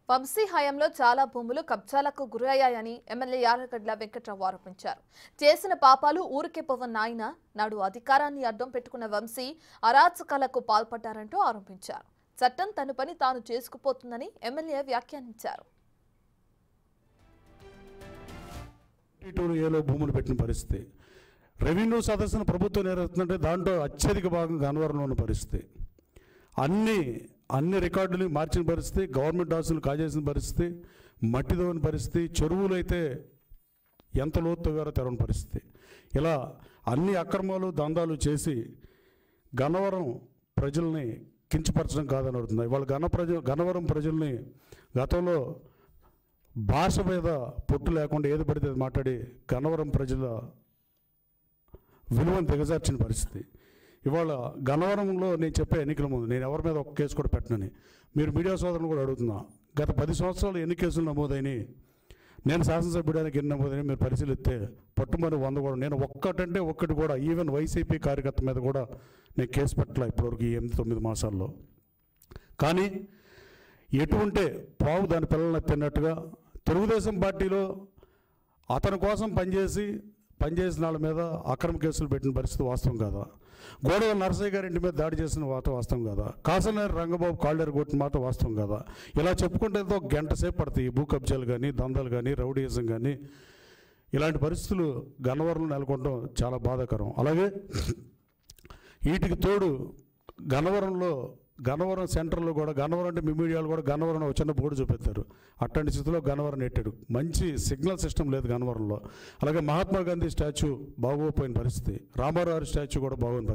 వంశీ హయాంలో చాలా భూములు కబ్జాలకు గురయ్యాయని ఎమ్మెల్యే యార్లగడ్డ వెంకట్రావు ఆరోపించారు. చేసిన పాపాలు ఊరికే పోవన్న ఆయన నాడు అధికారాన్ని అడ్డం పెట్టుకున్న వంశీ అరాచకాలకు పాల్పడ్డారంటూ ఆరోపించారు. చట్టం తన పని తాను చేసుకుపోతుందని ఎమ్మెల్యే వ్యాఖ్యానించారు. భూములు పెట్టిన పరిస్థితి, రెవెన్యూ సదస్సును ప్రభుత్వం నిర్వహిస్తుంటే దాంట్లో అత్యధిక భాగం గన్నవరంలో ఉన్న పరిస్థితి, అన్ని రికార్డులు మార్చిన పరిస్థితి, గవర్నమెంట్ ఆస్తులు కాజేసిన పరిస్థితి, మట్టి దోని పరిస్థితి, చెరువులు అయితే ఎంత లోతుగారో తెరవని పరిస్థితి, ఇలా అన్ని అక్రమాలు దందాలు చేసి గన్నవరం ప్రజల్ని కించపరచడం కాదని అడుగుతుంది. ఇవాళ గన్నవరం ప్రజల్ని గతంలో భాష మీద పొట్టు లేకుండా ఏది పడితే అది మాట్లాడి గన్నవరం ప్రజల విలువను దిగజార్చిన పరిస్థితి. ఇవాళ గన్నవరంలో నేను చెప్పే ఎన్నికల ముందు నేను ఎవరి మీద ఒక కేసు కూడా పెట్టనని మీరు మీడియా సోదరులు కూడా అడుగుతున్నా. గత 10 సంవత్సరాలు ఎన్ని కేసులు నమోదైనవి, నేను శాసనసభ్యుడానికి ఎన్ని నమోదైనా మీరు పరిశీలిస్తే పట్టుమని 100 కూడా, నేను ఒక్కటి కూడా ఈవెన్ వైసీపీ కార్యకర్త మీద కూడా నేను కేసు పెట్టలే ఇప్పటివరకు ఈ 8-9 మాసాల్లో. కానీ ఎటువంటి పావు దాని పిల్లల్ని తిన్నట్టుగా తెలుగుదేశం పార్టీలో అతని కోసం పనిచేసిన వాళ్ళ మీద అక్రమ కేసులు పెట్టిన పరిస్థితి వాస్తవం కాదా? గోడవ నరసయ్య గారి ఇంటి మీద దాడి చేసిన వాస్తవం కాదా? కాసనేరు రంగబాబు కాళ్ళేరు కొట్టిన మాట వాస్తవం కాదా? ఇలా చెప్పుకుంటే ఒక గంట సేపు పడతాయి. భూ కబ్జాలు కానీ, దందాలు కానీ, రౌడీయిజం కానీ, ఇలాంటి పరిస్థితులు గన్నవరంలో నెలకొనడం చాలా బాధాకరం. అలాగే వీటికి తోడు గన్నవరం సెంటర్లో కూడా, గన్నవరం అంటే మీ మీడియాలో కూడా గన్నవరం ఒక చిన్న బోర్డు చూపెడతారు. అట్లాంటి స్థితిలో గన్నవరం నెట్టాడు. మంచి సిగ్నల్ సిస్టమ్ లేదు గన్నవరంలో. అలాగే మహాత్మా గాంధీ స్టాచ్యూ బాగోపోయిన పరిస్థితి, రామారావు స్టాచ్యూ కూడా బాగోని పరిస్థితి.